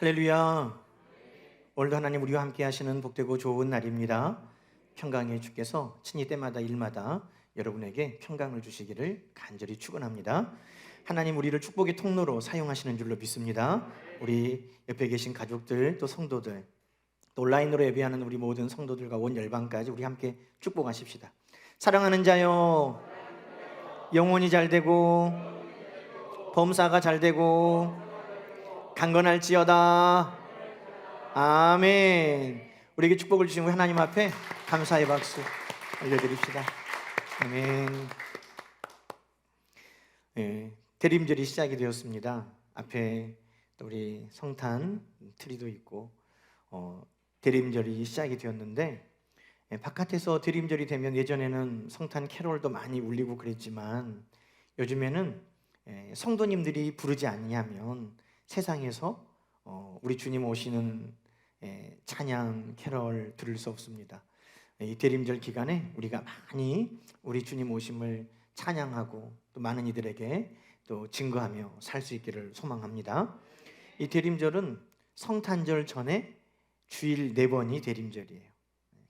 할렐루야. 오늘도 하나님 우리와 함께 하시는 복되고 좋은 날입니다. 평강의 주께서 친히 때마다 일마다 여러분에게 평강을 주시기를 간절히 축원합니다. 하나님 우리를 축복의 통로로 사용하시는 줄로 믿습니다. 우리 옆에 계신 가족들 또 성도들 또 온라인으로 예배하는 우리 모든 성도들과 온 열방까지 우리 함께 축복하십시다. 사랑하는 자요, 영혼이 잘 되고 범사가 잘 되고 강건할지어다. 아멘. 우리에게 축복을 주신 우리 하나님 앞에 감사의 박수 올려드립시다. 아멘. 네, 대림절이 시작이 되었습니다. 앞에 또 우리 성탄 트리도 있고 대림절이 시작이 되었는데, 바깥에서 대림절이 되면 예전에는 성탄 캐롤도 많이 울리고 그랬지만 요즘에는 성도님들이 부르지 아니하면 세상에서 우리 주님 오시는 찬양 캐럴 들을 수 없습니다. 이 대림절 기간에 우리가 많이 우리 주님 오심을 찬양하고 또 많은 이들에게 또 증거하며 살 수 있기를 소망합니다. 이 대림절은 성탄절 전에 주일 4번이 대림절이에요.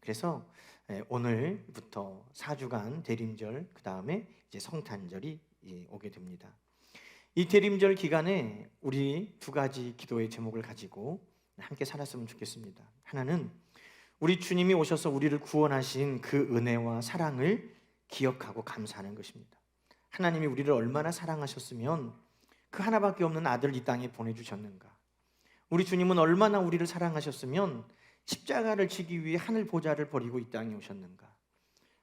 그래서 오늘부터 4주간 대림절, 그 다음에 이제 성탄절이 오게 됩니다. 이 대림절 기간에 우리 2가지 기도의 제목을 가지고 함께 살았으면 좋겠습니다. 하나는 우리 주님이 오셔서 우리를 구원하신 그 은혜와 사랑을 기억하고 감사하는 것입니다. 하나님이 우리를 얼마나 사랑하셨으면 그 하나밖에 없는 아들 이 땅에 보내주셨는가. 우리 주님은 얼마나 우리를 사랑하셨으면 십자가를 지기 위해 하늘 보좌를 버리고 이 땅에 오셨는가.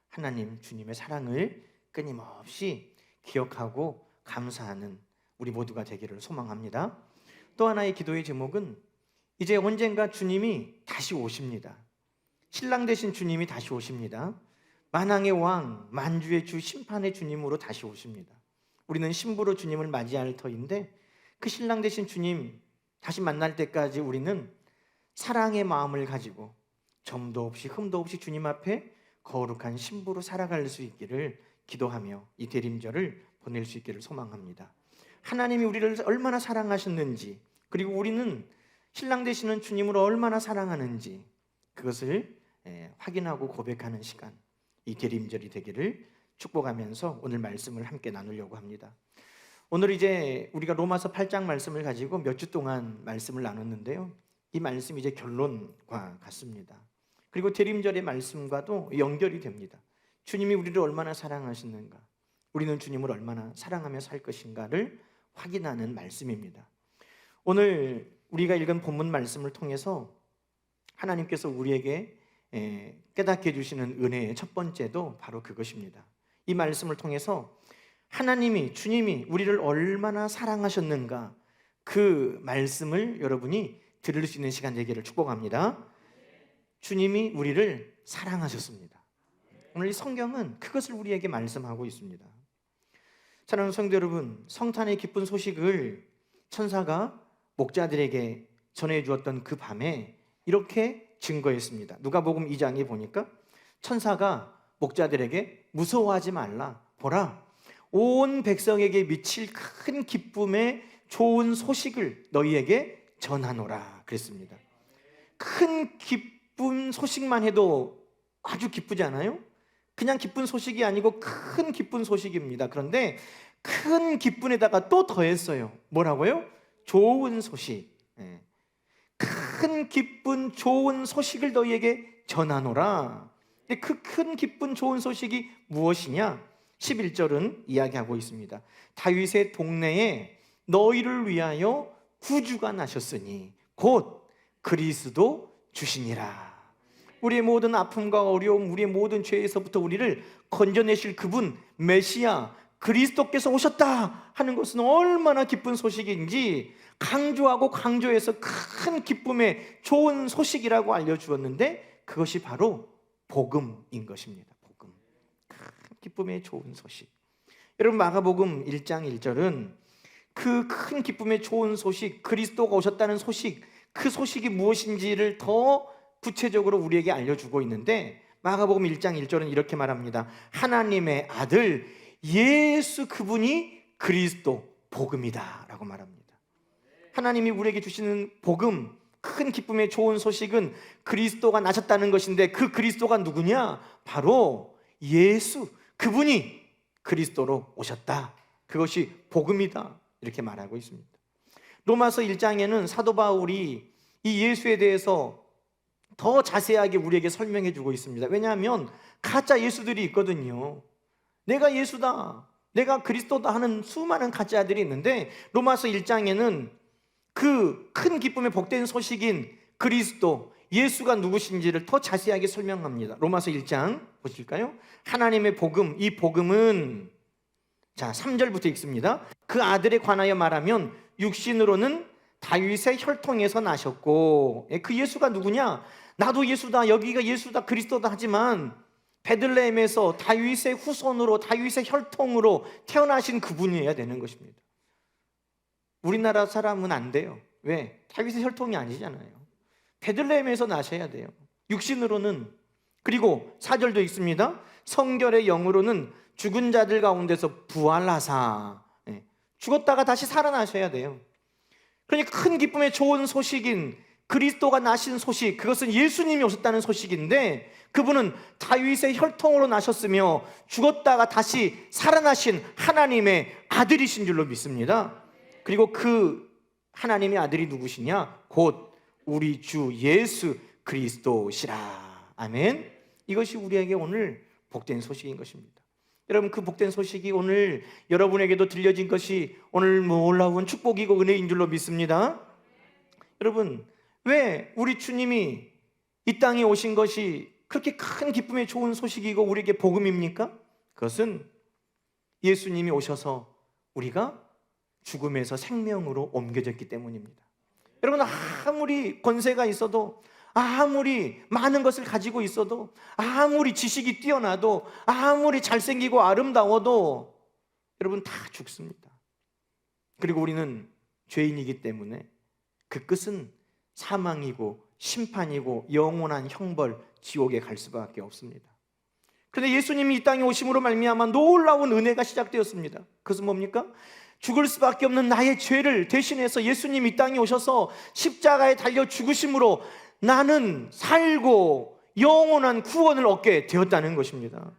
하나님 주님의 사랑을 끊임없이 기억하고 감사하는 우리 모두가 되기를 소망합니다. 또 하나의 기도의 제목은 이제 언젠가 주님이 다시 오십니다. 신랑 되신 주님이 다시 오십니다. 만왕의 왕, 만주의 주, 심판의 주님으로 다시 오십니다. 우리는 신부로 주님을 맞이할 터인데 그 신랑 되신 주님 다시 만날 때까지 우리는 사랑의 마음을 가지고 점도 없이 흠도 없이 주님 앞에 거룩한 신부로 살아갈 수 있기를 기도하며 이 대림절을 보낼 수 있기를 소망합니다. 하나님이 우리를 얼마나 사랑하셨는지, 그리고 우리는 신랑 되시는 주님을 얼마나 사랑하는지 그것을 확인하고 고백하는 시간, 이 대림절이 되기를 축복하면서 오늘 말씀을 함께 나누려고 합니다. 오늘 이제 우리가 로마서 8장 말씀을 가지고 몇 주 동안 말씀을 나눴는데요, 이 말씀이 이제 결론과 같습니다. 그리고 대림절의 말씀과도 연결이 됩니다. 주님이 우리를 얼마나 사랑하시는가, 우리는 주님을 얼마나 사랑하며 살 것인가를 확인하는 말씀입니다. 오늘 우리가 읽은 본문 말씀을 통해서 하나님께서 우리에게 깨닫게 해주시는 은혜의 첫 번째도 바로 그것입니다. 이 말씀을 통해서 하나님이, 주님이 우리를 얼마나 사랑하셨는가, 그 말씀을 여러분이 들을 수 있는 시간 되기를 축복합니다. 주님이 우리를 사랑하셨습니다. 오늘 이 성경은 그것을 우리에게 말씀하고 있습니다. 사랑하는 성도 여러분, 성탄의 기쁜 소식을 천사가 목자들에게 전해주었던 그 밤에 이렇게 증거했습니다. 누가복음 2장에 보니까 천사가 목자들에게 무서워하지 말라, 보라, 온 백성에게 미칠 큰 기쁨의 좋은 소식을 너희에게 전하노라 그랬습니다. 큰 기쁜 소식만 해도 아주 기쁘지 않아요? 그냥 기쁜 소식이 아니고 큰 기쁜 소식입니다. 그런데 큰 기쁨에다가 또 더했어요. 뭐라고요? 좋은 소식. 큰 기쁜 좋은 소식을 너희에게 전하노라. 그 큰 기쁜 좋은 소식이 무엇이냐? 11절은 이야기하고 있습니다. 다윗의 동네에 너희를 위하여 구주가 나셨으니 곧 그리스도 주시니라. 우리의 모든 아픔과 어려움, 우리의 모든 죄에서부터 우리를 건져내실 그분 메시아 그리스도께서 오셨다 하는 것은 얼마나 기쁜 소식인지 강조하고 강조해서 큰 기쁨의 좋은 소식이라고 알려주었는데, 그것이 바로 복음인 것입니다. 복음, 큰 기쁨의 좋은 소식. 여러분, 마가복음 1장 1절은 그 큰 기쁨의 좋은 소식, 그리스도가 오셨다는 소식, 그 소식이 무엇인지를 더 구체적으로 우리에게 알려주고 있는데, 마가복음 1장 1절은 이렇게 말합니다. 하나님의 아들 예수 그분이 그리스도 복음이다 라고 말합니다. 하나님이 우리에게 주시는 복음, 큰 기쁨의 좋은 소식은 그리스도가 나셨다는 것인데, 그 그리스도가 누구냐? 바로 예수, 그분이 그리스도로 오셨다. 그것이 복음이다. 이렇게 말하고 있습니다. 로마서 1장에는 사도 바울이 이 예수에 대해서 더 자세하게 우리에게 설명해 주고 있습니다. 왜냐하면 가짜 예수들이 있거든요. 내가 예수다, 내가 그리스도다 하는 수많은 가짜들이 있는데, 로마서 1장에는 그 큰 기쁨의 복된 소식인 그리스도, 예수가 누구신지를 더 자세하게 설명합니다. 로마서 1장 보실까요? 하나님의 복음, 이 복음은, 자 3절부터 읽습니다. 그 아들에 관하여 말하면 육신으로는 다윗의 혈통에서 나셨고, 그 예수가 누구냐? 나도 예수다, 여기가 예수다, 그리스도다 하지만 베들레헴에서 다윗의 후손으로, 다윗의 혈통으로 태어나신 그분이어야 되는 것입니다. 우리나라 사람은 안 돼요. 왜? 다윗의 혈통이 아니잖아요. 베들레헴에서 나셔야 돼요. 육신으로는. 그리고 4절도 있습니다. 성결의 영으로는 죽은 자들 가운데서 부활하사, 죽었다가 다시 살아나셔야 돼요. 그러니까 큰 기쁨의 좋은 소식인 그리스도가 나신 소식, 그것은 예수님이 오셨다는 소식인데, 그분은 다윗의 혈통으로 나셨으며 죽었다가 다시 살아나신 하나님의 아들이신 줄로 믿습니다. 그리고 그 하나님의 아들이 누구시냐? 곧 우리 주 예수 그리스도시라. 아멘. 이것이 우리에게 오늘 복된 소식인 것입니다. 여러분, 그 복된 소식이 오늘 여러분에게도 들려진 것이 오늘 놀라운 축복이고 은혜인 줄로 믿습니다. 여러분, 왜 우리 주님이 이 땅에 오신 것이 그렇게 큰 기쁨의 좋은 소식이고 우리에게 복음입니까? 그것은 예수님이 오셔서 우리가 죽음에서 생명으로 옮겨졌기 때문입니다. 여러분, 아무리 권세가 있어도, 아무리 많은 것을 가지고 있어도, 아무리 지식이 뛰어나도, 아무리 잘생기고 아름다워도 여러분 다 죽습니다. 그리고 우리는 죄인이기 때문에 그 끝은 사망이고 심판이고 영원한 형벌, 지옥에 갈 수밖에 없습니다. 그런데 예수님이 이 땅에 오심으로 말미암아 놀라운 은혜가 시작되었습니다. 그것은 뭡니까? 죽을 수밖에 없는 나의 죄를 대신해서 예수님이 이 땅에 오셔서 십자가에 달려 죽으심으로 나는 살고 영원한 구원을 얻게 되었다는 것입니다.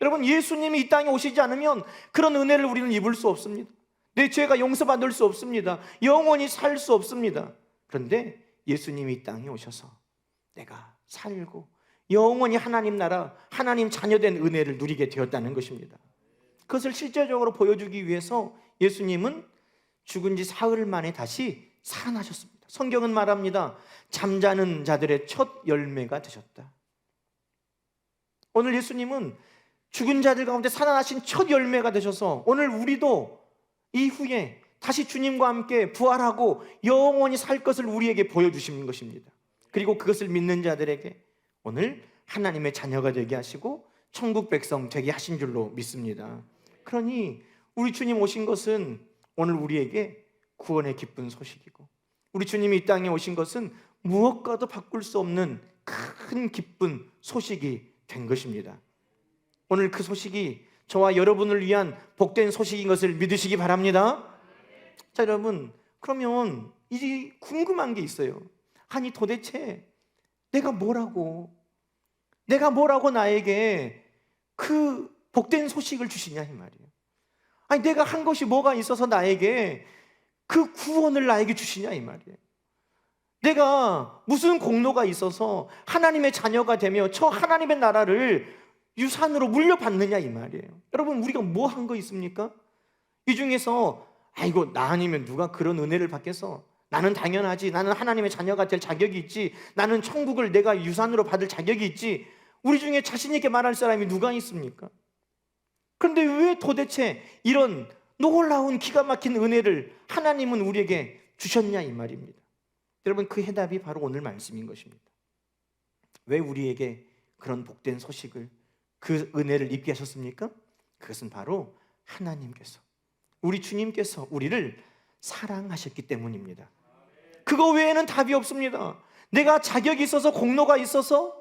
여러분, 예수님이 이 땅에 오시지 않으면 그런 은혜를 우리는 입을 수 없습니다. 내 죄가 용서받을 수 없습니다. 영원히 살 수 없습니다. 그런데 예수님이 이 땅에 오셔서 내가 살고 영원히 하나님 나라, 하나님 자녀된 은혜를 누리게 되었다는 것입니다. 그것을 실제적으로 보여주기 위해서 예수님은 죽은 지 사흘 만에 다시 살아나셨습니다. 성경은 말합니다. 잠자는 자들의 첫 열매가 되셨다. 오늘 예수님은 죽은 자들 가운데 살아나신 첫 열매가 되셔서 오늘 우리도 이후에 다시 주님과 함께 부활하고 영원히 살 것을 우리에게 보여주시는 것입니다. 그리고 그것을 믿는 자들에게 오늘 하나님의 자녀가 되게 하시고 천국 백성 되게 하신 줄로 믿습니다. 그러니 우리 주님 오신 것은 오늘 우리에게 구원의 기쁜 소식이고, 우리 주님이 이 땅에 오신 것은 무엇과도 바꿀 수 없는 큰 기쁜 소식이 된 것입니다. 오늘 그 소식이 저와 여러분을 위한 복된 소식인 것을 믿으시기 바랍니다. 자, 여러분, 그러면 이 궁금한 게 있어요. 아니 도대체 내가 뭐라고 나에게 그 복된 소식을 주시냐 이 말이에요. 아니 내가 한 것이 뭐가 있어서 나에게 그 구원을 나에게 주시냐 이 말이에요. 내가 무슨 공로가 있어서 하나님의 자녀가 되며 저 하나님의 나라를 유산으로 물려받느냐 이 말이에요. 여러분, 우리가 뭐 한 거 있습니까? 이 중에서 아이고 나 아니면 누가 그런 은혜를 받겠어, 나는 당연하지, 나는 하나님의 자녀가 될 자격이 있지, 나는 천국을 내가 유산으로 받을 자격이 있지, 우리 중에 자신 있게 말할 사람이 누가 있습니까? 그런데 왜 도대체 이런 놀라운 기가 막힌 은혜를 하나님은 우리에게 주셨냐 이 말입니다. 여러분, 그 해답이 바로 오늘 말씀인 것입니다. 왜 우리에게 그런 복된 소식을, 그 은혜를 입게 하셨습니까? 그것은 바로 하나님께서, 우리 주님께서 우리를 사랑하셨기 때문입니다. 그거 외에는 답이 없습니다. 내가 자격이 있어서, 공로가 있어서?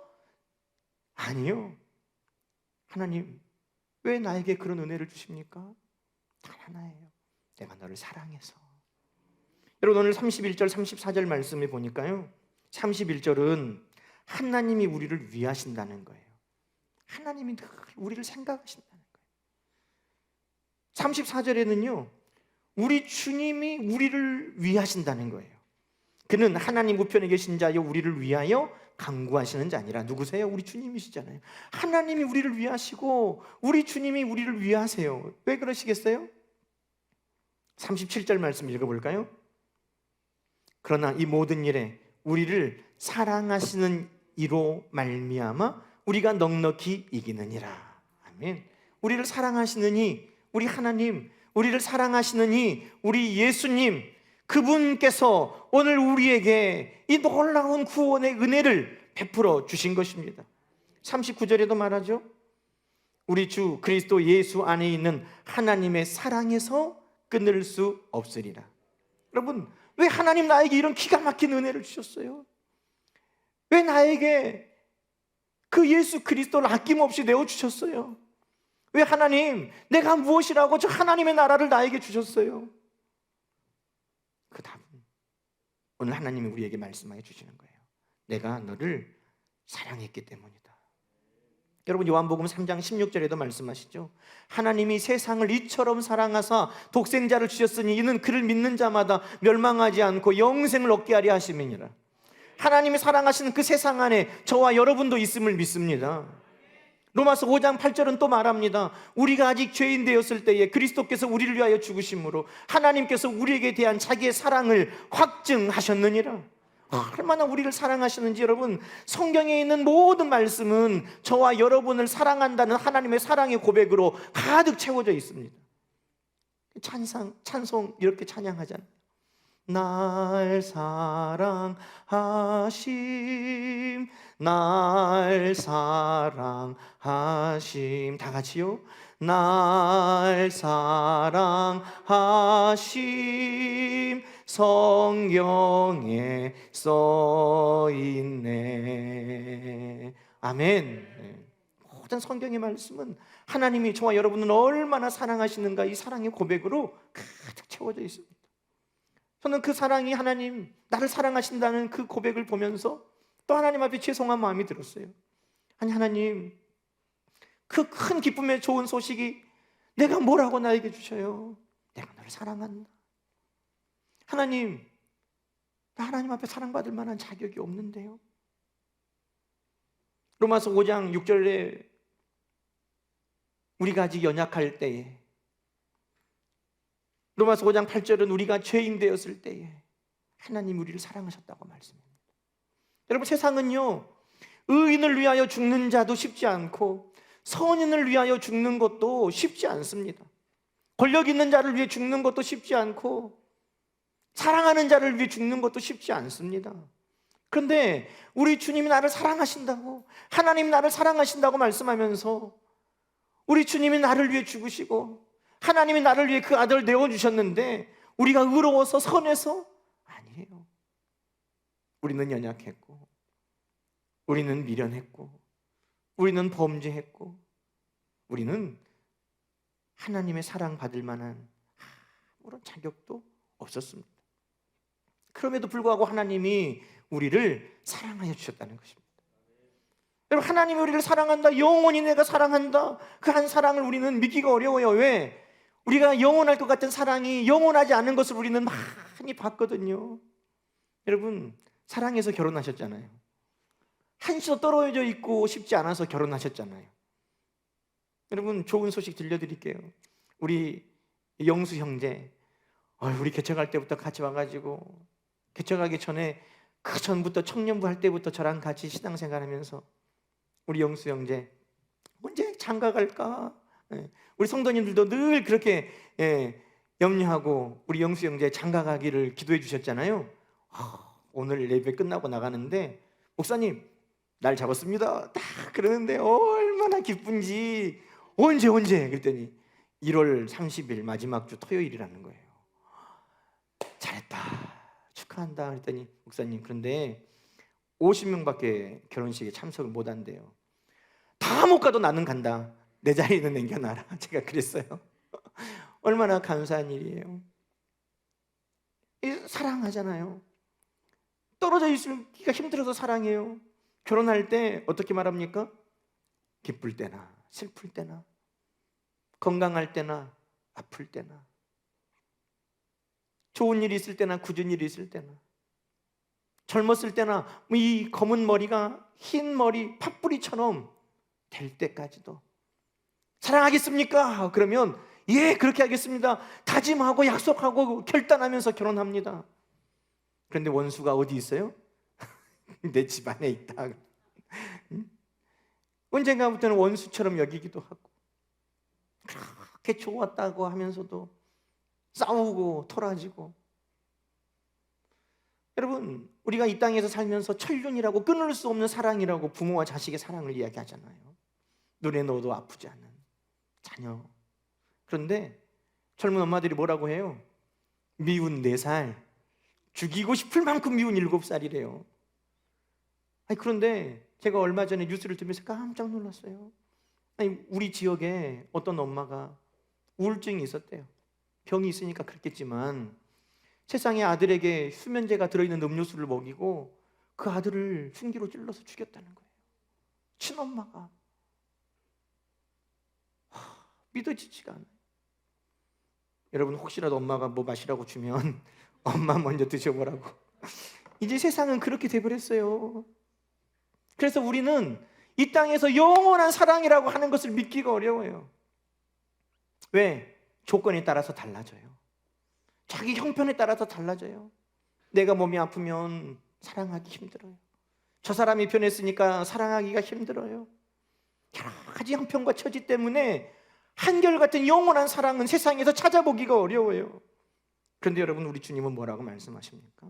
아니요. 하나님, 왜 나에게 그런 은혜를 주십니까? 단 하나예요. 내가 너를 사랑해서. 여러분 오늘 31절 34절 말씀을 보니까요, 31절은 하나님이 우리를 위하신다는 거예요. 하나님이 늘 우리를 생각하신다는 거예요. 34절에는요, 우리 주님이 우리를 위하신다는 거예요. 그는 하나님 우편에 계신 자여 우리를 위하여 간구하시는 자 아니라, 누구세요? 우리 주님이시잖아요. 하나님이 우리를 위하시고 우리 주님이 우리를 위하세요. 왜 그러시겠어요? 37절 말씀 읽어볼까요? 그러나 이 모든 일에 우리를 사랑하시는 이로 말미암아 우리가 넉넉히 이기느니라. 아멘. 우리를 사랑하시느니, 우리 하나님, 우리를 사랑하시느니 우리 예수님, 그분께서 오늘 우리에게 이 놀라운 구원의 은혜를 베풀어 주신 것입니다. 39절에도 말하죠. 우리 주 그리스도 예수 안에 있는 하나님의 사랑에서 끊을 수 없으리라. 여러분, 왜 하나님 나에게 이런 기가 막힌 은혜를 주셨어요? 왜 나에게 그 예수 그리스도를 아낌없이 내어주셨어요? 왜 하나님, 내가 무엇이라고 저 하나님의 나라를 나에게 주셨어요? 그 답은 오늘 하나님이 우리에게 말씀하여 주시는 거예요. 내가 너를 사랑했기 때문이다. 여러분, 요한복음 3장 16절에도 말씀하시죠. 하나님이 세상을 이처럼 사랑하사 독생자를 주셨으니 이는 그를 믿는 자마다 멸망하지 않고 영생을 얻게 하려 하심이니라. 하나님이 사랑하시는 그 세상 안에 저와 여러분도 있음을 믿습니다. 로마서 5장 8절은 또 말합니다. 우리가 아직 죄인 되었을 때에 그리스도께서 우리를 위하여 죽으심으로 하나님께서 우리에게 대한 자기의 사랑을 확증하셨느니라. 얼마나 우리를 사랑하시는지, 여러분, 성경에 있는 모든 말씀은 저와 여러분을 사랑한다는 하나님의 사랑의 고백으로 가득 채워져 있습니다. 찬송 이렇게 찬양하잖아요. 날 사랑하심, 날 사랑하심. 다 같이요. 날 사랑하심, 성경에 써있네. 아멘. 모든 성경의 말씀은 하나님이 저와 여러분을 얼마나 사랑하시는가, 이 사랑의 고백으로 가득 채워져 있습니다. 저는 그 사랑이, 하나님 나를 사랑하신다는 그 고백을 보면서 또 하나님 앞에 죄송한 마음이 들었어요. 아니 하나님, 그 큰 기쁨의 좋은 소식이 내가 뭐라고 나에게 주셔요? 내가 너를 사랑한다. 하나님, 나 하나님 앞에 사랑받을 만한 자격이 없는데요. 로마서 5장 6절에 우리가 아직 연약할 때에, 로마서 5장 8절은 우리가 죄인 되었을 때에 하나님 우리를 사랑하셨다고 말씀합니다. 여러분, 세상은요, 의인을 위하여 죽는 자도 쉽지 않고 선인을 위하여 죽는 것도 쉽지 않습니다. 권력 있는 자를 위해 죽는 것도 쉽지 않고 사랑하는 자를 위해 죽는 것도 쉽지 않습니다. 그런데 우리 주님이 나를 사랑하신다고, 하나님이 나를 사랑하신다고 말씀하면서 우리 주님이 나를 위해 죽으시고 하나님이 나를 위해 그 아들을 내어주셨는데 우리가 의로워서 선해서? 아니에요. 우리는 연약했고, 우리는 미련했고, 우리는 범죄했고, 우리는 하나님의 사랑받을 만한 아무런 자격도 없었습니다. 그럼에도 불구하고 하나님이 우리를 사랑하여 주셨다는 것입니다. 여러분, 하나님이 우리를 사랑한다, 영원히 내가 사랑한다, 그 한 사랑을 우리는 믿기가 어려워요. 왜? 우리가 영원할 것 같은 사랑이 영원하지 않은 것을 우리는 많이 봤거든요. 여러분, 사랑해서 결혼하셨잖아요. 한시도 떨어져 있고 싶지 않아서 결혼하셨잖아요. 여러분, 좋은 소식 들려드릴게요. 우리 영수 형제, 우리 개척할 때부터 같이 와가지고, 개척하기 전에 그 전부터 청년부 할 때부터 저랑 같이 신앙생활하면서 우리 영수 형제 언제 장가 갈까? 우리 성도님들도 늘 그렇게 염려하고 우리 영수 형제 장가 가기를 기도해 주셨잖아요. 오늘 예배 끝나고 나가는데 목사님 날 잡았습니다 딱 그러는데 얼마나 기쁜지. 언제 그랬더니 1월 30일 마지막 주 토요일이라는 거예요. 잘했다, 축하한다 그랬더니 목사님, 그런데 50명밖에 결혼식에 참석을 못 한대요. 다 못 가도 나는 간다, 내 자리는 남겨놔라. 제가 그랬어요. 얼마나 감사한 일이에요. 사랑하잖아요. 떨어져 있기가 힘들어서 사랑해요. 결혼할 때 어떻게 말합니까? 기쁠 때나 슬플 때나, 건강할 때나 아플 때나, 좋은 일이 있을 때나 굳은 일이 있을 때나, 젊었을 때나 이 검은 머리가 흰 머리 팥뿌리처럼 될 때까지도 사랑하겠습니까? 그러면 예, 그렇게 하겠습니다. 다짐하고 약속하고 결단하면서 결혼합니다. 그런데 원수가 어디 있어요? 내 집 안에 있다. 언젠가부터는 원수처럼 여기기도 하고, 그렇게 좋았다고 하면서도 싸우고 토라지고. 여러분, 우리가 이 땅에서 살면서 천륜이라고, 끊을 수 없는 사랑이라고 부모와 자식의 사랑을 이야기하잖아요. 눈에 넣어도 아프지 않은 자녀. 그런데 젊은 엄마들이 뭐라고 해요? 미운 4살, 죽이고 싶을 만큼 미운 7살이래요. 그런데 제가 얼마 전에 뉴스를 들으면서 깜짝 놀랐어요. 우리 지역에 어떤 엄마가 우울증이 있었대요. 병이 있으니까 그렇겠지만 세상에 아들에게 수면제가 들어있는 음료수를 먹이고 그 아들을 흉기로 찔러서 죽였다는 거예요. 친엄마가. 믿어지지가 않아요. 여러분, 혹시라도 엄마가 뭐 마시라고 주면 엄마 먼저 드셔보라고. 이제 세상은 그렇게 돼버렸어요. 그래서 우리는 이 땅에서 영원한 사랑이라고 하는 것을 믿기가 어려워요. 왜? 조건에 따라서 달라져요. 자기 형편에 따라서 달라져요. 내가 몸이 아프면 사랑하기 힘들어요. 저 사람이 변했으니까 사랑하기가 힘들어요. 여러 가지 형편과 처지 때문에 한결같은 영원한 사랑은 세상에서 찾아보기가 어려워요. 그런데 여러분, 우리 주님은 뭐라고 말씀하십니까?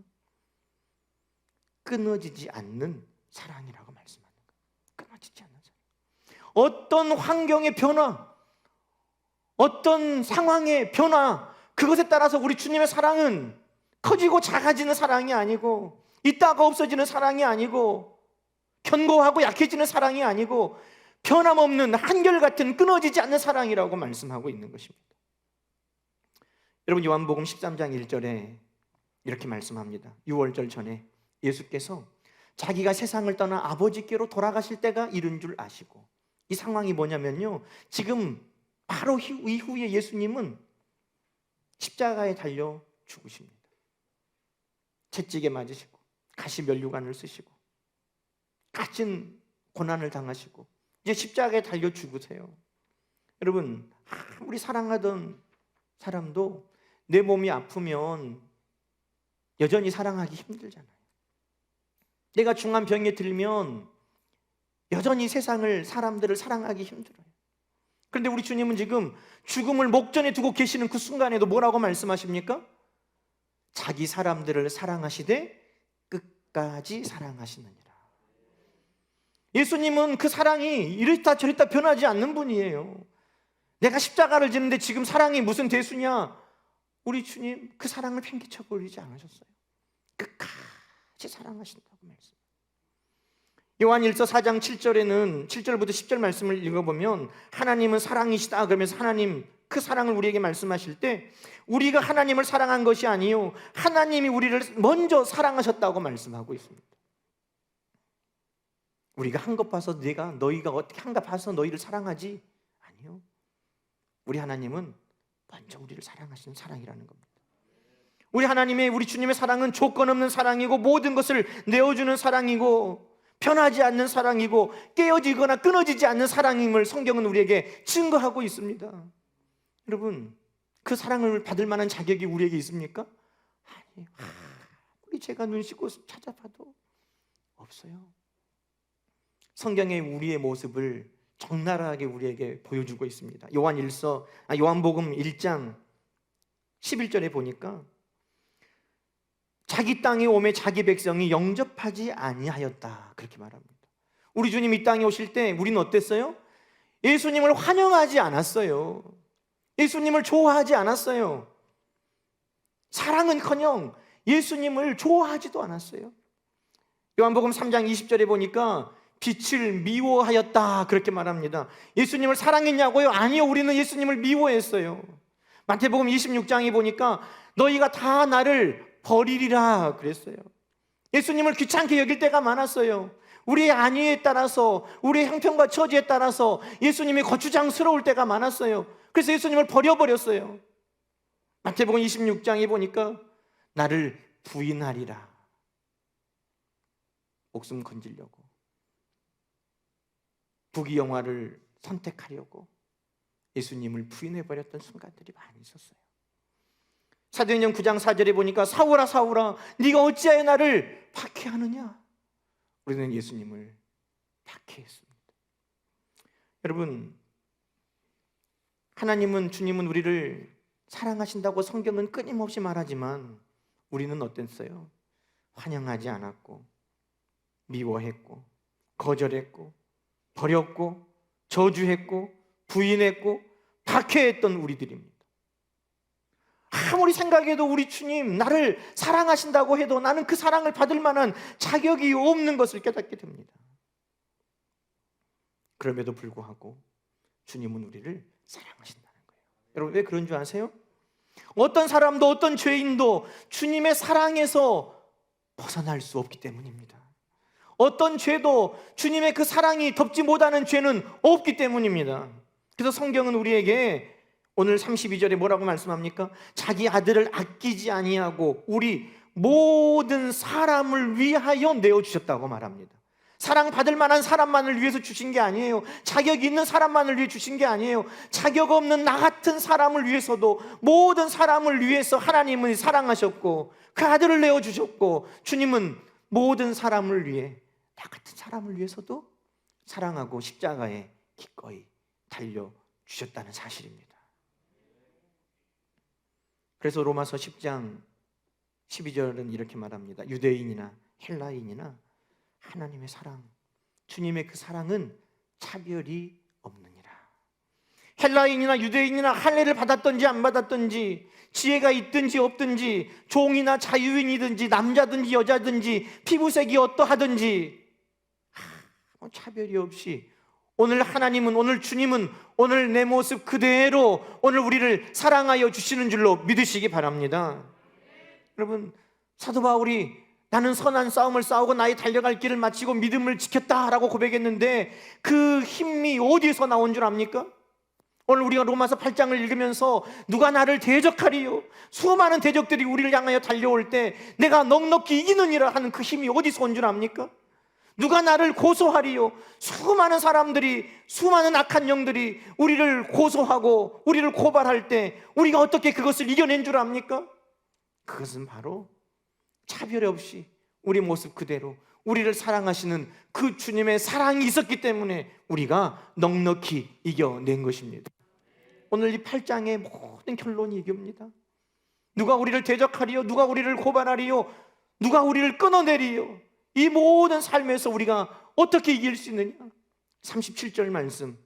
끊어지지 않는 사랑이라고 말씀하는 거예요. 끊어지지 않는 사랑. 어떤 환경의 변화, 어떤 상황의 변화, 그것에 따라서 우리 주님의 사랑은 커지고 작아지는 사랑이 아니고, 있다가 없어지는 사랑이 아니고, 견고하고 약해지는 사랑이 아니고, 변함없는 한결같은 끊어지지 않는 사랑이라고 말씀하고 있는 것입니다. 여러분, 요한복음 13장 1절에 이렇게 말씀합니다. 유월절 전에 예수께서 자기가 세상을 떠나 아버지께로 돌아가실 때가 이른 줄 아시고, 이 상황이 뭐냐면요, 지금 바로 이후에 예수님은 십자가에 달려 죽으십니다. 채찍에 맞으시고 가시 면류관을 쓰시고 갇힌 고난을 당하시고 이제 십자가에 달려 죽으세요. 여러분, 우리 사랑하던 사람도 내 몸이 아프면 여전히 사랑하기 힘들잖아요. 내가 중한 병에 들면 여전히 세상을, 사람들을 사랑하기 힘들어요. 그런데 우리 주님은 지금 죽음을 목전에 두고 계시는 그 순간에도 뭐라고 말씀하십니까? 자기 사람들을 사랑하시되 끝까지 사랑하시느니라. 예수님은 그 사랑이 이랬다 저랬다 변하지 않는 분이에요. 내가 십자가를 지는데 지금 사랑이 무슨 대수냐? 우리 주님 그 사랑을 팽개쳐 버리지 않으셨어요. 끝까지 사랑하신다고 말씀. 요한일서 4장 7절에는 7절부터 10절 말씀을 읽어보면 하나님은 사랑이시다 그러면서 하나님 그 사랑을 우리에게 말씀하실 때 우리가 하나님을 사랑한 것이 아니요 하나님이 우리를 먼저 사랑하셨다고 말씀하고 있습니다. 우리가 한 것 봐서 너희가 어떻게 한가 봐서 너희를 사랑하지? 아니요. 우리 하나님은 먼저 우리를 사랑하시는 사랑이라는 겁니다. 우리 하나님의, 우리 주님의 사랑은 조건 없는 사랑이고 모든 것을 내어주는 사랑이고 변하지 않는 사랑이고 깨어지거나 끊어지지 않는 사랑임을 성경은 우리에게 증거하고 있습니다. 여러분, 그 사랑을 받을 만한 자격이 우리에게 있습니까? 아니에요. 우리 제가 눈 씻고 찾아봐도 없어요. 성경의 우리의 모습을 적나라하게 우리에게 보여주고 있습니다. 요한복음 1장 11절에 보니까 자기 땅에 오매 자기 백성이 영접하지 아니하였다 그렇게 말합니다. 우리 주님 이 땅에 오실 때 우리는 어땠어요? 예수님을 환영하지 않았어요. 예수님을 좋아하지 않았어요. 사랑은커녕 예수님을 좋아하지도 않았어요. 요한복음 3장 20절에 보니까 빛을 미워하였다 그렇게 말합니다. 예수님을 사랑했냐고요? 아니요, 우리는 예수님을 미워했어요. 마태복음 26장에 보니까 너희가 다 나를 버리리라 그랬어요. 예수님을 귀찮게 여길 때가 많았어요. 우리의 안위에 따라서, 우리의 형편과 처지에 따라서 예수님이 거추장스러울 때가 많았어요. 그래서 예수님을 버려버렸어요. 마태복음 26장에 보니까 나를 부인하리라, 목숨 건지려고, 부귀영화를 선택하려고 예수님을 부인해버렸던 순간들이 많이 있었어요. 사도행전 9장 4절에 보니까 사울아 사울아 네가 어찌하여 나를 박해하느냐. 우리는 예수님을 박해했습니다. 여러분, 하나님은, 주님은 우리를 사랑하신다고 성경은 끊임없이 말하지만 우리는 어땠어요? 환영하지 않았고, 미워했고, 거절했고, 버렸고, 저주했고, 부인했고, 박해했던 우리들입니다. 아무리 생각해도 우리 주님 나를 사랑하신다고 해도 나는 그 사랑을 받을 만한 자격이 없는 것을 깨닫게 됩니다. 그럼에도 불구하고 주님은 우리를 사랑하신다는 거예요. 여러분, 왜 그런 줄 아세요? 어떤 사람도, 어떤 죄인도 주님의 사랑에서 벗어날 수 없기 때문입니다. 어떤 죄도 주님의 그 사랑이 덮지 못하는 죄는 없기 때문입니다. 그래서 성경은 우리에게 오늘 32절에 뭐라고 말씀합니까? 자기 아들을 아끼지 아니하고 우리 모든 사람을 위하여 내어주셨다고 말합니다. 사랑받을 만한 사람만을 위해서 주신 게 아니에요. 자격 있는 사람만을 위해 주신 게 아니에요. 자격 없는 나 같은 사람을 위해서도, 모든 사람을 위해서 하나님은 사랑하셨고 그 아들을 내어주셨고, 주님은 모든 사람을 위해, 나 같은 사람을 위해서도 사랑하고 십자가에 기꺼이 달려주셨다는 사실입니다. 그래서 로마서 10장 12절은 이렇게 말합니다. 유대인이나 헬라인이나 하나님의 사랑, 주님의 그 사랑은 차별이 없느니라. 헬라인이나 유대인이나 할례를 받았든지 안 받았든지, 지혜가 있든지 없든지, 종이나 자유인이든지 남자든지 여자든지, 피부색이 어떠하든지 차별이 없이 오늘 하나님은, 오늘 주님은 오늘 내 모습 그대로 오늘 우리를 사랑하여 주시는 줄로 믿으시기 바랍니다. 여러분, 사도 바울이 나는 선한 싸움을 싸우고 나의 달려갈 길을 마치고 믿음을 지켰다라고 고백했는데 그 힘이 어디에서 나온 줄 압니까? 오늘 우리가 로마서 8장을 읽으면서 누가 나를 대적하리요? 수많은 대적들이 우리를 향하여 달려올 때 내가 넉넉히 이기느니라 하는 그 힘이 어디서 온 줄 압니까? 누가 나를 고소하리요? 수많은 사람들이, 수많은 악한 영들이 우리를 고소하고 우리를 고발할 때 우리가 어떻게 그것을 이겨낸 줄 압니까? 그것은 바로 차별 없이 우리 모습 그대로 우리를 사랑하시는 그 주님의 사랑이 있었기 때문에 우리가 넉넉히 이겨낸 것입니다. 오늘 이 8장의 모든 결론이 이겁니다. 누가 우리를 대적하리요? 누가 우리를 고발하리요? 누가 우리를 끊어내리요? 이 모든 삶에서 우리가 어떻게 이길 수 있느냐? 37절 말씀,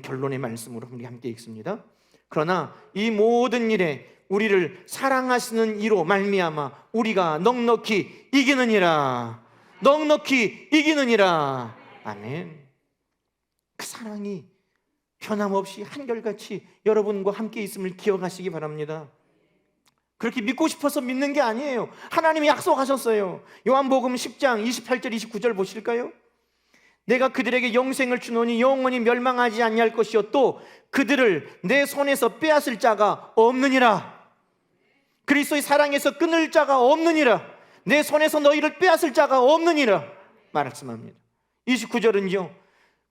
결론의 말씀으로 우리 함께 읽습니다. 그러나 이 모든 일에 우리를 사랑하시는 이로 말미암아 우리가 넉넉히 이기느니라. 넉넉히 이기느니라. 아멘. 그 사랑이 변함없이 한결같이 여러분과 함께 있음을 기억하시기 바랍니다. 그렇게 믿고 싶어서 믿는 게 아니에요. 하나님이 약속하셨어요. 요한복음 10장 28절 29절 보실까요? 내가 그들에게 영생을 주노니 영원히 멸망하지 아니할 것이요 또 그들을 내 손에서 빼앗을 자가 없느니라. 그리스도의 사랑에서 끊을 자가 없느니라. 내 손에서 너희를 빼앗을 자가 없느니라 말씀합니다. 29절은요,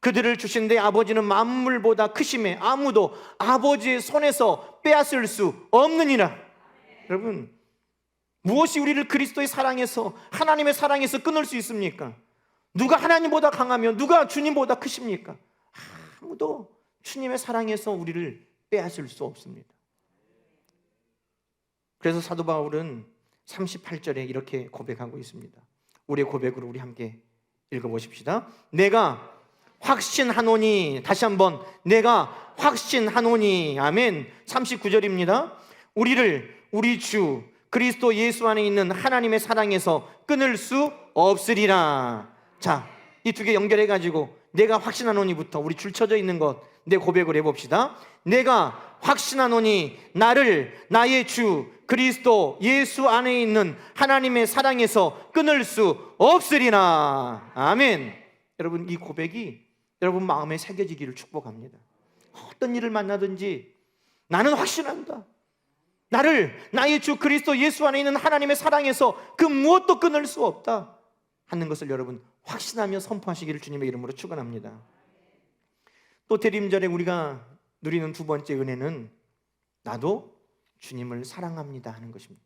그들을 주신 내 아버지는 만물보다 크심에 아무도 아버지의 손에서 빼앗을 수 없느니라. 여러분, 무엇이 우리를 그리스도의 사랑에서, 하나님의 사랑에서 끊을 수 있습니까? 누가 하나님보다 강하며 누가 주님보다 크십니까? 아무도 주님의 사랑에서 우리를 빼앗을 수 없습니다. 그래서 사도 바울은 38절에 이렇게 고백하고 있습니다. 우리의 고백으로 우리 함께 읽어보십시다. 내가 확신하노니, 다시 한번, 내가 확신하노니. 아멘. 39절입니다. 우리를 우리 주 그리스도 예수 안에 있는 하나님의 사랑에서 끊을 수 없으리라. 자, 이 두 개 연결해가지고 내가 확신하노니부터 우리 줄 쳐져 있는 것 내 고백을 해봅시다. 내가 확신하노니 나를 나의 주 그리스도 예수 안에 있는 하나님의 사랑에서 끊을 수 없으리나. 아멘. 여러분, 이 고백이 여러분 마음에 새겨지기를 축복합니다. 어떤 일을 만나든지 나는 확신한다. 나를 나의 주 그리스도 예수 안에 있는 하나님의 사랑에서 그 무엇도 끊을 수 없다 하는 것을 여러분 확신하며 선포하시기를 주님의 이름으로 축원합니다. 또 대림절에 우리가 누리는 두 번째 은혜는 나도 주님을 사랑합니다 하는 것입니다.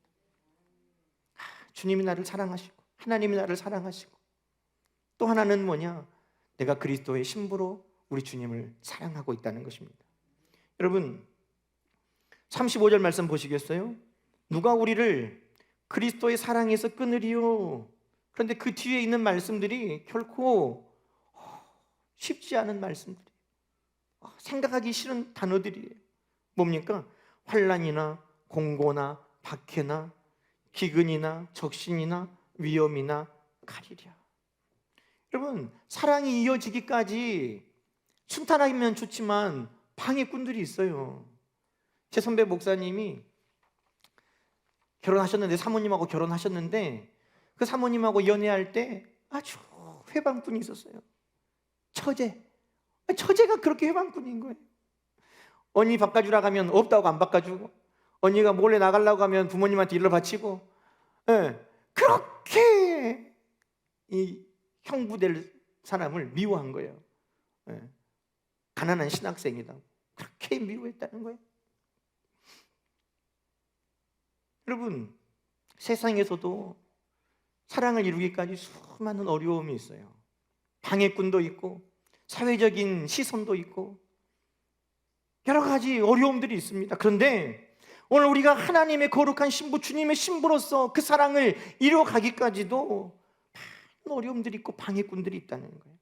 주님이 나를 사랑하시고 하나님이 나를 사랑하시고 또 하나는 뭐냐? 내가 그리스도의 신부로 우리 주님을 사랑하고 있다는 것입니다. 여러분 35절 말씀 보시겠어요? 누가 우리를 그리스도의 사랑에서 끊으리요? 그런데 그 뒤에 있는 말씀들이 결코 쉽지 않은 말씀들이에요. 생각하기 싫은 단어들이에요. 뭡니까? 환난이나 공고나 박해나 기근이나 적신이나 위험이나 칼이랴. 여러분 사랑이 이어지기까지 순탄하면 좋지만 방해꾼들이 있어요. 제 선배 목사님이 결혼하셨는데 사모님하고 결혼하셨는데 그 사모님하고 연애할 때 아주 회방꾼이 있었어요. 처제가 그렇게 회방꾼인 거예요. 언니 바꿔주라 하면 없다고 안 바꿔주고, 언니가 몰래 나가려고 하면 부모님한테 일러 바치고, 그렇게 이 형부될 사람을 미워한 거예요. 가난한 신학생이다. 그렇게 미워했다는 거예요. 여러분 세상에서도 사랑을 이루기까지 수많은 어려움이 있어요. 방해꾼도 있고 사회적인 시선도 있고 여러 가지 어려움들이 있습니다. 그런데 오늘 우리가 하나님의 거룩한 신부 주님의 신부로서 그 사랑을 이루어가기까지도 많은 어려움들이 있고 방해꾼들이 있다는 거예요.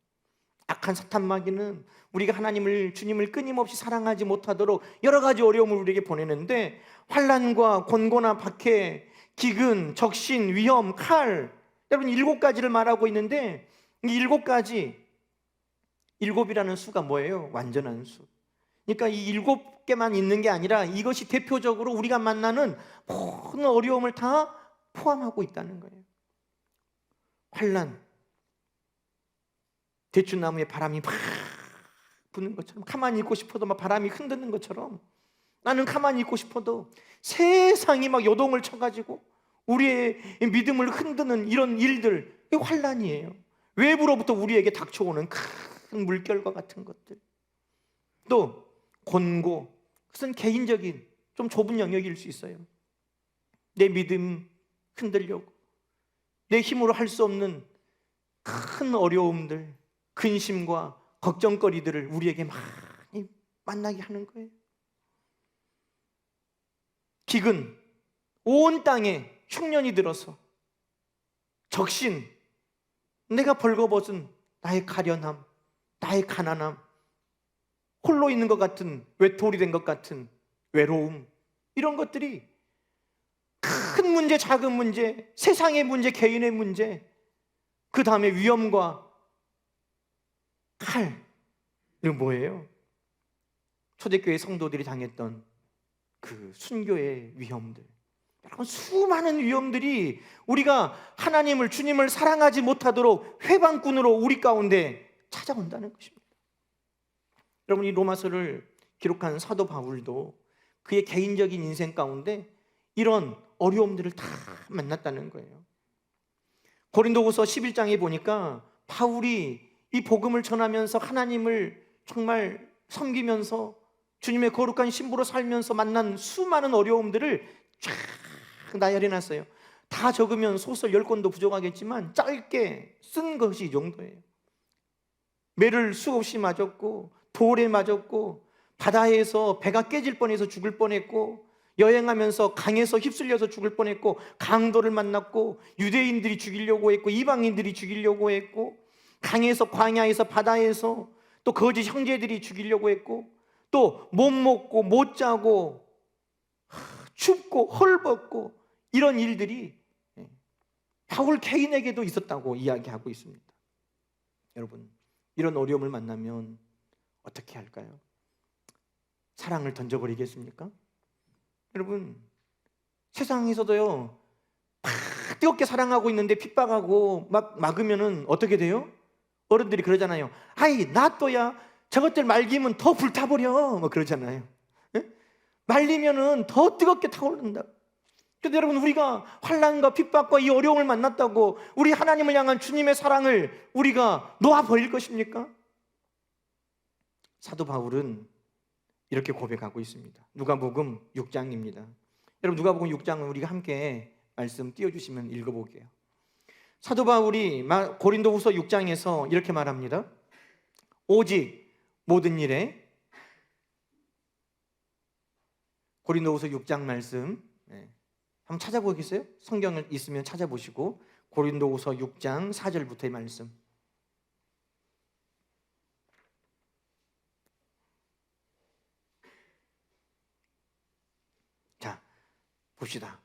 악한 사탄 마귀는 우리가 하나님을 주님을 끊임없이 사랑하지 못하도록 여러 가지 어려움을 우리에게 보내는데 환난과 곤고나 박해, 기근, 적신, 위험, 칼, 여러분 7가지를 말하고 있는데 이 7가지, 7이라는 수가 뭐예요? 완전한 수. 그러니까 이 7개만 있는 게 아니라 이것이 대표적으로 우리가 만나는 모든 어려움을 다 포함하고 있다는 거예요. 환난, 대추나무에 바람이 막 부는 것처럼, 가만히 있고 싶어도 막 바람이 흔드는 것처럼 나는 가만히 있고 싶어도 세상이 막 요동을 쳐가지고 우리의 믿음을 흔드는 이런 일들, 이게 환난이에요. 외부로부터 우리에게 닥쳐오는 큰 물결과 같은 것들. 또 곤고, 그것은 개인적인 좀 좁은 영역일 수 있어요. 내 믿음 흔들려고 내 힘으로 할 수 없는 큰 어려움들, 근심과 걱정거리들을 우리에게 많이 만나게 하는 거예요. 기근, 온 땅에 흉년이 들어서, 적신, 내가 벌거벗은 나의 가련함, 나의 가난함, 홀로 있는 것 같은, 외톨이 된 것 같은 외로움, 이런 것들이 큰 문제, 작은 문제, 세상의 문제, 개인의 문제, 그 다음에 위험과 칼, 이건 뭐예요? 초대교회 성도들이 당했던 그 순교의 위험들, 여러분 수많은 위험들이 우리가 하나님을, 주님을 사랑하지 못하도록 회방꾼으로 우리 가운데 찾아온다는 것입니다. 여러분 이 로마서를 기록한 사도 바울도 그의 개인적인 인생 가운데 이런 어려움들을 다 만났다는 거예요. 고린도후서 11장에 보니까 바울이 이 복음을 전하면서 하나님을 정말 섬기면서 주님의 거룩한 신부로 살면서 만난 수많은 어려움들을 쫙 나열해놨어요. 다 적으면 소설 10권도 부족하겠지만 짧게 쓴 것이 이 정도예요. 매를 수없이 맞았고, 돌에 맞았고, 바다에서 배가 깨질 뻔해서 죽을 뻔했고, 여행하면서 강에서 휩쓸려서 죽을 뻔했고, 강도를 만났고, 유대인들이 죽이려고 했고, 이방인들이 죽이려고 했고, 강에서, 광야에서, 바다에서, 또 거짓 형제들이 죽이려고 했고, 또 못 먹고 못 자고 춥고 헐벗고 이런 일들이 바울 개인에게도 있었다고 이야기하고 있습니다. 여러분 이런 어려움을 만나면 어떻게 할까요? 사랑을 던져버리겠습니까? 여러분, 세상에서도요, 막 뜨겁게 사랑하고 있는데 핍박하고 막 막으면은 어떻게 돼요? 어른들이 그러잖아요. 아이, 놔둬야 저것들 말기면 더 불타버려. 뭐 그러잖아요. 예? 말리면은 더 뜨겁게 타오른다. 근데 여러분, 우리가 환난과 핍박과 이 어려움을 만났다고 우리 하나님을 향한 주님의 사랑을 우리가 놓아버릴 것입니까? 사도 바울은 이렇게 고백하고 있습니다. 누가복음 6장입니다. 여러분, 누가복음 6장은 우리가 함께 말씀 띄워주시면 읽어볼게요. 사도 바울이 고린도후서 6장에서 이렇게 말합니다. 오직 모든 일에, 고린도후서 6장 말씀 한번 찾아보겠어요? 성경을 있으면 찾아보시고 고린도후서 6장 4절부터의 말씀. 자, 봅시다.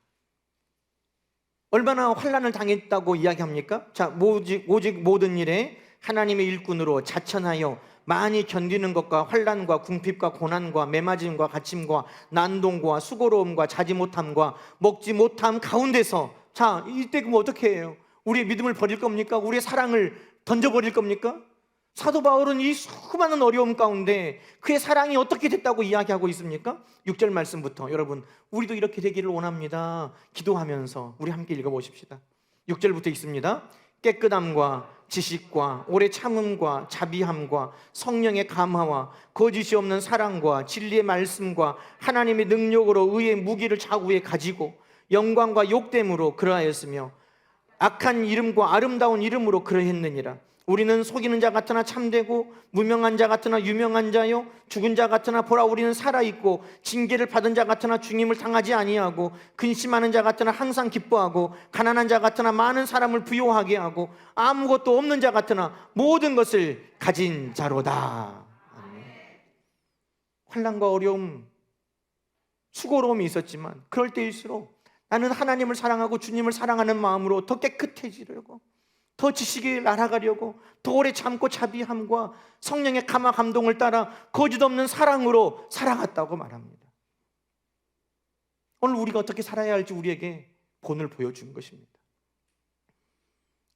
얼마나 환난을 당했다고 이야기합니까? 자, 오직 모든 일에 하나님의 일꾼으로 자천하여 많이 견디는 것과 환난과 궁핍과 고난과 매맞음과 갇힘과 난동과 수고로움과 자지 못함과 먹지 못함 가운데서, 자, 이때 그럼 어떻게 해요? 우리의 믿음을 버릴 겁니까? 우리의 사랑을 던져버릴 겁니까? 사도 바울은 이 수많은 어려움 가운데 그의 사랑이 어떻게 됐다고 이야기하고 있습니까? 6절 말씀부터 여러분, 우리도 이렇게 되기를 원합니다. 기도하면서 우리 함께 읽어보십시다. 6절부터 있습니다. 깨끗함과 지식과 오래 참음과 자비함과 성령의 감화와 거짓이 없는 사랑과 진리의 말씀과 하나님의 능력으로 의의 무기를 자구에 가지고 영광과 욕됨으로 그러하였으며 악한 이름과 아름다운 이름으로 그러했느니라. 우리는 속이는 자 같으나 참되고 무명한 자 같으나 유명한 자요 죽은 자 같으나 보라 우리는 살아있고 징계를 받은 자 같으나 죽임을 당하지 아니하고 근심하는 자 같으나 항상 기뻐하고 가난한 자 같으나 많은 사람을 부요하게 하고 아무것도 없는 자 같으나 모든 것을 가진 자로다. 환난과 어려움, 수고로움이 있었지만 그럴 때일수록 나는 하나님을 사랑하고 주님을 사랑하는 마음으로 더 깨끗해지려고, 더 지식을 알아가려고, 더 오래 참고 자비함과 성령의 감화 감동을 따라 거짓없는 사랑으로 살아갔다고 말합니다. 오늘 우리가 어떻게 살아야 할지 우리에게 본을 보여준 것입니다.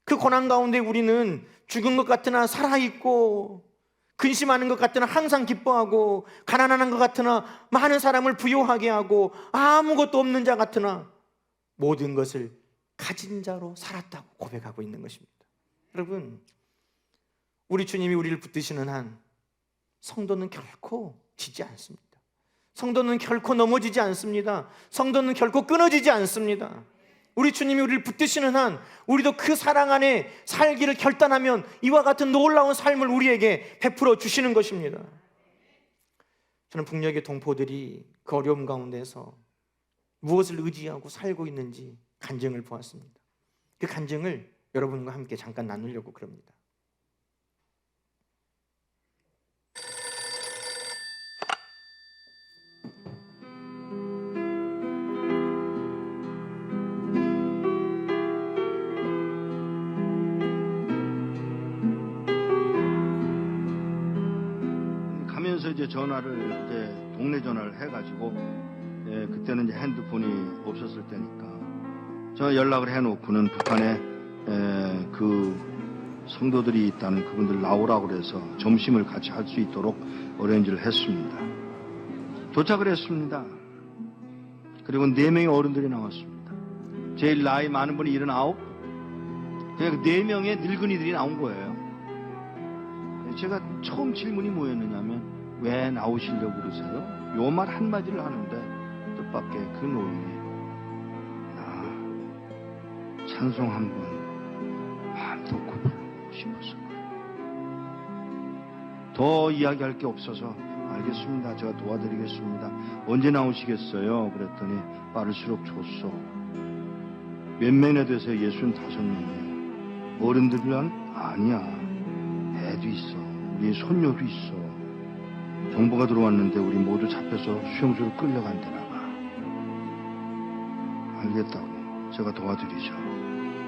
그 고난 가운데 우리는 죽은 것 같으나 살아있고 근심하는 것 같으나 항상 기뻐하고 가난한 것 같으나 많은 사람을 부요하게 하고 아무것도 없는 자 같으나 모든 것을 가진 자로 살았다고 고백하고 있는 것입니다. 여러분, 우리 주님이 우리를 붙드시는 한 성도는 결코 지지 않습니다. 성도는 결코 넘어지지 않습니다. 성도는 결코 끊어지지 않습니다. 우리 주님이 우리를 붙드시는 한 우리도 그 사랑 안에 살기를 결단하면 이와 같은 놀라운 삶을 우리에게 베풀어 주시는 것입니다. 저는 북녘의 동포들이 그 어려움 가운데서 무엇을 의지하고 살고 있는지 간증을 보았습니다. 그 간증을 여러분과 함께 잠깐 나누려고 그럽니다. 가면서 이제 전화를 이제 동네 전화를 해가지고 그때는 이제 핸드폰이 없었을 때니까 저 연락을 해놓고는 북한에 그 성도들이 있다는 그분들 나오라고 그래서 점심을 같이 할 수 있도록 어레인지를 했습니다. 도착을 했습니다. 그리고 4명의 어른들이 나왔습니다. 제일 나이 많은 분이 79, 그냥 4명의 늙은이들이 나온 거예요. 제가 처음 질문이 뭐였느냐면 왜 나오시려고 그러세요? 요 말 한마디를 하는데 뜻밖의 그 노인이 찬송 한번 마음 놓고 부르고 싶어서 더 이야기할 게 없어서 알겠습니다. 제가 도와드리겠습니다. 언제 나오시겠어요? 그랬더니 빠를수록 좋소. 몇 명이나 되세요? 65명이에요. 어른들은 아니야. 애도 있어. 우리 손녀도 있어. 정보가 들어왔는데 우리 모두 잡혀서 수용소로 끌려간다나 봐. 알겠다고. 제가 도와드리죠.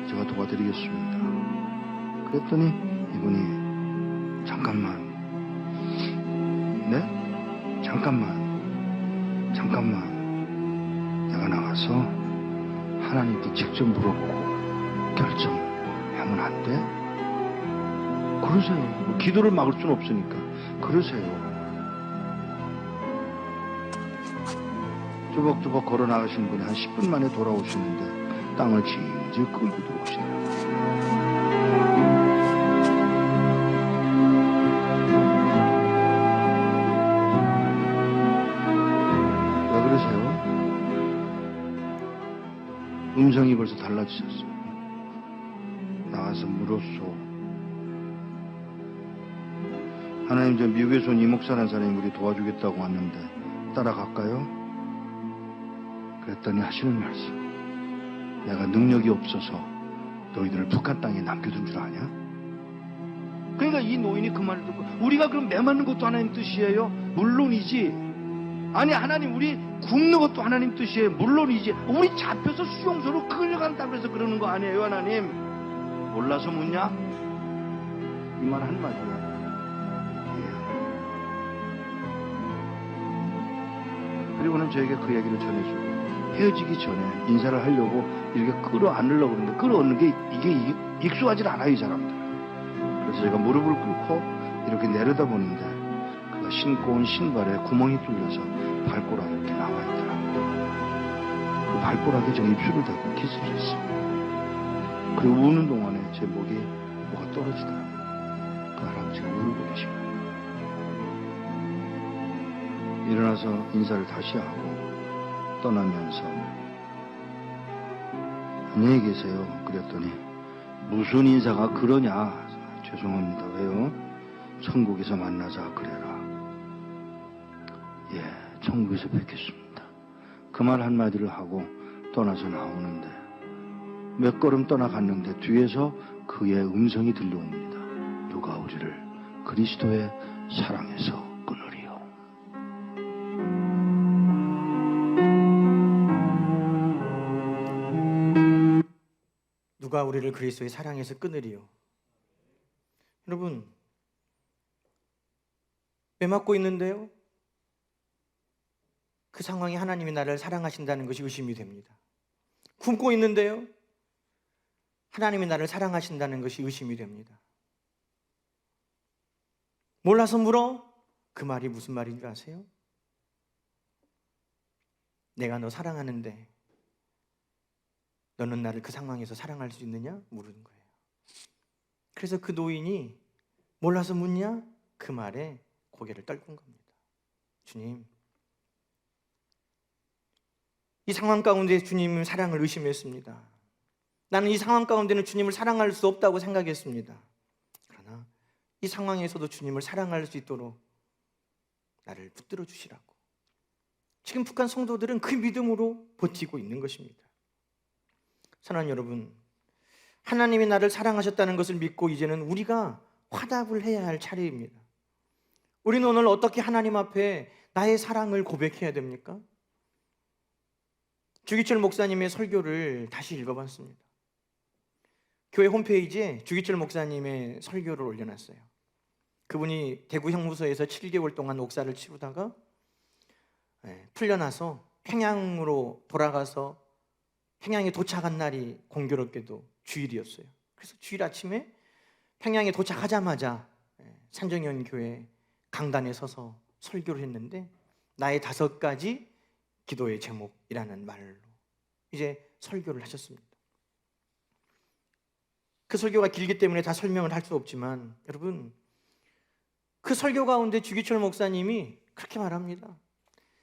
제가 도와드리겠습니다. 그랬더니 이분이 잠깐만. 네? 잠깐만. 잠깐만, 내가 나가서 하나님께 직접 물어보고 결정하면 안 돼? 그러세요. 뭐 기도를 막을 수는 없으니까 그러세요. 조벅조벅 걸어 나가신 분이 한 10분 만에 돌아오시는데 땅을 질질 끌고 들어오시더라고요. 왜 그러세요? 음성이 벌써 달라지셨어요. 나와서 물었소. 하나님, 저 미국에서 온 이목사라는 사람이 우리 도와주겠다고 왔는데 따라갈까요? 그랬더니 하시는 말씀, 내가 능력이 없어서 너희들을 북한 땅에 남겨둔 줄 아냐? 그러니까 이 노인이 그 말을 듣고, 우리가 그럼 매 맞는 것도 하나님 뜻이에요? 물론이지. 아니, 하나님, 우리 굶는 것도 하나님 뜻이에요? 물론이지. 우리 잡혀서 수용소로 끌려간다고 해서 그러는 거 아니에요, 하나님? 몰라서 묻냐? 이 말 한마디야. 그리고는 저에게 그 얘기를 전해주고, 헤어지기 전에 인사를 하려고 이렇게 끌어안으려고 그러는데, 끌어안는 게 이게 익숙하지 않아요, 이 사람들. 그래서 제가 무릎을 꿇고 이렇게 내려다보는데, 그가 신고 온 신발에 구멍이 뚫려서 발가락이 이렇게 나와 있더라고요. 그 발가락에 제 입술을 대고 키스를 했어요. 그리고 우는 동안에 제 목이 뭐가 떨어지더라고요. 그 할아버지가 울고 계신 거예요. 일어나서 인사를 다시 하고 떠나면서, 안녕히 계세요. 그랬더니, 무슨 인사가 그러냐? 죄송합니다. 왜요? 천국에서 만나자 그래라. 예, 천국에서 뵙겠습니다. 그 말 한마디를 하고 떠나서 나오는데, 몇 걸음 떠나갔는데 뒤에서 그의 음성이 들려옵니다. 누가 우리를 그리스도의 사랑에서 끊으리요. 누가 우리를 그리스도의 사랑에서 끊으리요. 여러분, 매맞고 있는데요, 그 상황에 하나님이 나를 사랑하신다는 것이 의심이 됩니다. 굶고 있는데요, 하나님이 나를 사랑하신다는 것이 의심이 됩니다. 몰라서 물어? 그 말이 무슨 말인 줄 아세요? 내가 너 사랑하는데 너는 나를 그 상황에서 사랑할 수 있느냐? 물은 거예요. 그래서 그 노인이 몰라서 묻냐? 그 말에 고개를 떨군 겁니다. 주님, 이 상황 가운데 주님의 사랑을 의심했습니다. 나는 이 상황 가운데는 주님을 사랑할 수 없다고 생각했습니다. 그러나 이 상황에서도 주님을 사랑할 수 있도록 나를 붙들어 주시라고. 지금 북한 성도들은 그 믿음으로 버티고 있는 것입니다. 사랑하는 여러분, 하나님이 나를 사랑하셨다는 것을 믿고 이제는 우리가 화답을 해야 할 차례입니다. 우리는 오늘 어떻게 하나님 앞에 나의 사랑을 고백해야 됩니까? 주기철 목사님의 설교를 다시 읽어봤습니다. 교회 홈페이지에 주기철 목사님의 설교를 올려놨어요. 그분이 대구 형무소에서 7개월 동안 옥사를 치르다가 풀려나서 평양으로 돌아가서 평양에 도착한 날이 공교롭게도 주일이었어요. 그래서 주일 아침에 평양에 도착하자마자 산정현 교회 강단에 서서 설교를 했는데, 나의 5가지 기도의 제목이라는 말로 이제 설교를 하셨습니다. 그 설교가 길기 때문에 다 설명을 할 수 없지만, 여러분, 그 설교 가운데 주기철 목사님이 그렇게 말합니다.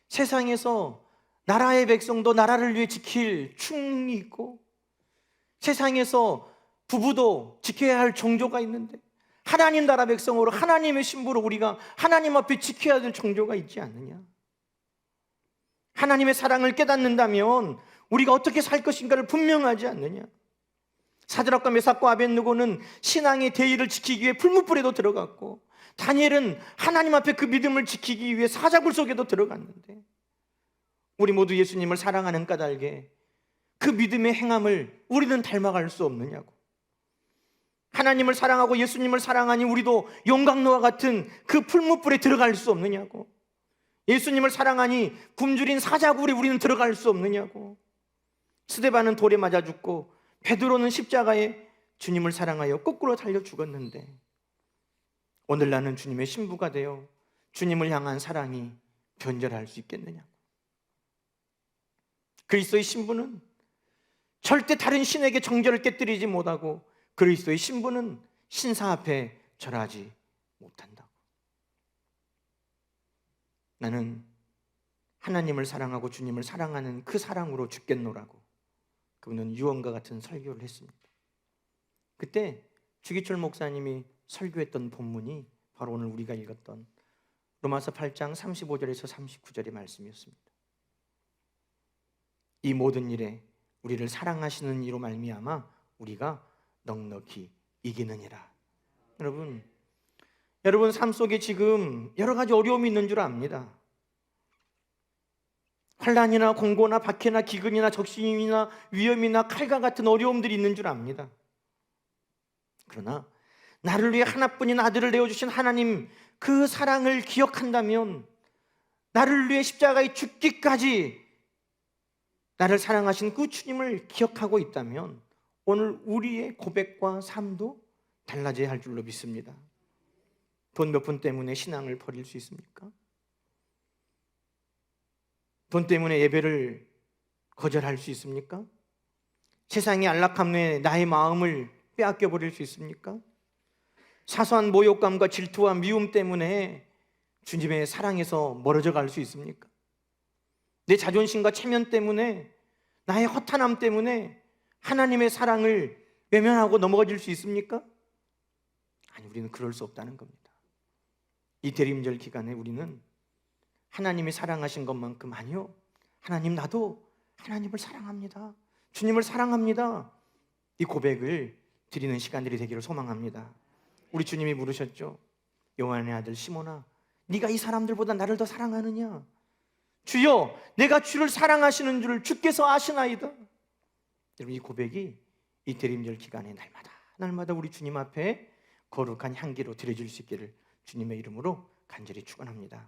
세상에서 나라의 백성도 나라를 위해 지킬 충이 있고, 세상에서 부부도 지켜야 할 정조가 있는데, 하나님 나라 백성으로 하나님의 신부로 우리가 하나님 앞에 지켜야 될 정조가 있지 않느냐? 하나님의 사랑을 깨닫는다면 우리가 어떻게 살 것인가를 분명하지 않느냐? 사드락과 메삭과 아벳느고는 신앙의 대의를 지키기 위해 풀무불에도 들어갔고, 다니엘은 하나님 앞에 그 믿음을 지키기 위해 사자굴 속에도 들어갔는데, 우리 모두 예수님을 사랑하는 까닭에 그 믿음의 행함을 우리는 닮아갈 수 없느냐고. 하나님을 사랑하고 예수님을 사랑하니 우리도 용광로와 같은 그 풀무불에 들어갈 수 없느냐고. 예수님을 사랑하니 굶주린 사자굴에 우리는 들어갈 수 없느냐고. 스데반은 돌에 맞아 죽고 베드로는 십자가에 주님을 사랑하여 거꾸로 달려 죽었는데, 오늘 나는 주님의 신부가 되어 주님을 향한 사랑이 변절할 수 있겠느냐. 그리스도의 신부는 절대 다른 신에게 정절을 깨뜨리지 못하고, 그리스도의 신부는 신사 앞에 절하지 못한다고. 나는 하나님을 사랑하고 주님을 사랑하는 그 사랑으로 죽겠노라고 그분은 유언과 같은 설교를 했습니다. 그때 주기철 목사님이 설교했던 본문이 바로 오늘 우리가 읽었던 로마서 8장 35절에서 39절의 말씀이었습니다. 이 모든 일에 우리를 사랑하시는 이로 말미암아 우리가 넉넉히 이기느니라. 여러분 삶 속에 지금 여러 가지 어려움이 있는 줄 압니다. 환난이나 공고나 박해나 기근이나 적신이나 위험이나 칼과 같은 어려움들이 있는 줄 압니다. 그러나 나를 위해 하나뿐인 아들을 내어주신 하나님 그 사랑을 기억한다면, 나를 위해 십자가에 죽기까지 나를 사랑하신 그 주님을 기억하고 있다면 오늘 우리의 고백과 삶도 달라져야 할 줄로 믿습니다. 돈 몇 푼 때문에 신앙을 버릴 수 있습니까? 돈 때문에 예배를 거절할 수 있습니까? 세상의 안락함에 나의 마음을 빼앗겨 버릴 수 있습니까? 사소한 모욕감과 질투와 미움 때문에 주님의 사랑에서 멀어져 갈 수 있습니까? 내 자존심과 체면 때문에, 나의 허탄함 때문에 하나님의 사랑을 외면하고 넘어질 수 있습니까? 아니, 우리는 그럴 수 없다는 겁니다. 이 대림절 기간에 우리는 하나님이 사랑하신 것만큼, 아니요, 하나님 나도 하나님을 사랑합니다, 주님을 사랑합니다, 이 고백을 드리는 시간들이 되기를 소망합니다. 우리 주님이 물으셨죠. 요한의 아들 시몬아, 네가 이 사람들보다 나를 더 사랑하느냐? 주여, 내가 주를 사랑하시는 줄을 주께서 아시나이다. 여러분, 이 고백이 이 대림절 기간에 날마다 우리 주님 앞에 거룩한 향기로 드려질 수 있기를 주님의 이름으로 간절히 축원합니다.